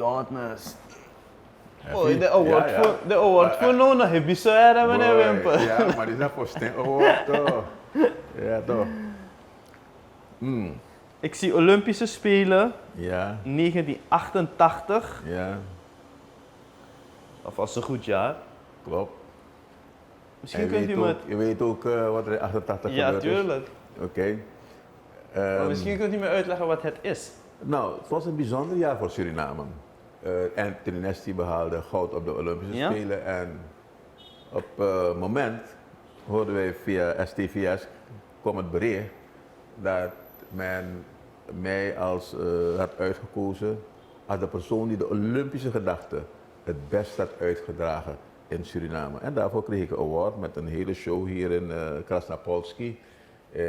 Dauntless. Oh, de award voor nou nog heb je zo erg, meneer Wimper. Ja, maar die zijn voor Sting Award toch. Ja, toch. Ik zie Olympische Spelen Ja, 1988. ja, Dat was een goed jaar. klopt. Misschien En kunt u je weet ook wat er in 88 Ja, gebeurd is? tuurlijk. Oké. Maar misschien kunt u me uitleggen wat het is. Nou, het was een bijzonder jaar voor Suriname. Anthony Nesty behaalde goud op de Olympische Ja. Spelen en op het moment hoorden wij via STVS kwam het bericht dat men mij had uitgekozen als de persoon die de Olympische gedachte het best had uitgedragen in Suriname. En daarvoor kreeg ik een award met een hele show hier in Krasnapolski.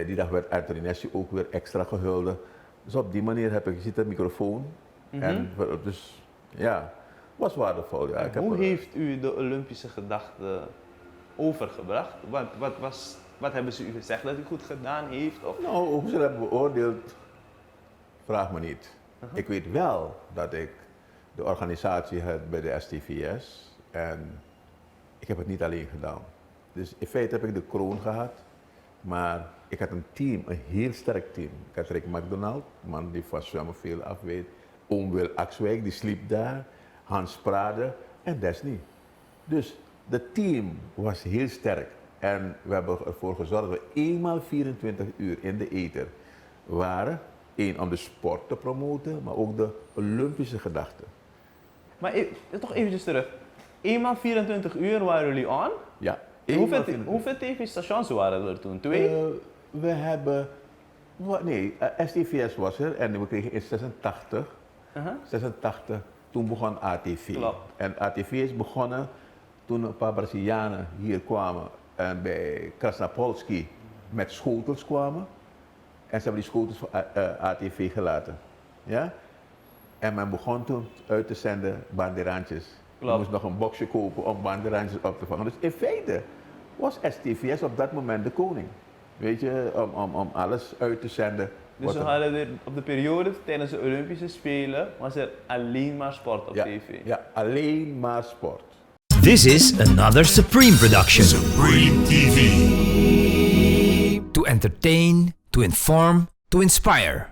Die dag werd Anthony Nesty ook weer extra gehuldigd. Dus op die manier heb ik, je ziet een microfoon. En dus ja, was waardevol. Ja. Hoe heeft u de Olympische gedachte overgebracht? Wat hebben ze u gezegd dat u goed gedaan heeft? Of? Nou, hoe ze dat hebben beoordeeld, vraag me niet. Ik weet wel dat ik de organisatie had bij de STVS en ik heb het niet alleen gedaan. Dus in feite heb ik de kroon gehad, maar ik had een team, een heel sterk team. Ik had Rick McDonald, man die van zwemmen veel af weet. Oom Wil Axwijk, die sliep daar. Hans Prade en Desni. Dus het team was heel sterk. En we hebben ervoor gezorgd dat we eenmaal 24 uur in de ether waren. Eén, om de sport te promoten, maar ook de Olympische gedachte. Maar toch eventjes terug. Eenmaal 24 uur waren jullie aan? Ja. Hoeveel tv-stations waren er toen? 2? We hebben... STVS was er en we kregen in 86, toen begon ATV. Klopt. En ATV is begonnen toen een paar Brazilianen hier kwamen en bij Krasnapolski met schotels kwamen. En ze hebben die schotels voor ATV gelaten. Ja? En men begon toen uit te zenden banderantjes. Je moest nog een boxje kopen om banderantjes op te vangen. Dus in feite was STVS op dat moment de koning. Weet je, om alles uit te zenden. Dus we hadden er op de periode tijdens de Olympische Spelen was er alleen maar sport op Ja, tv. ja, alleen maar sport. This is another Supreme production. Supreme TV. To entertain, to inform, to inspire.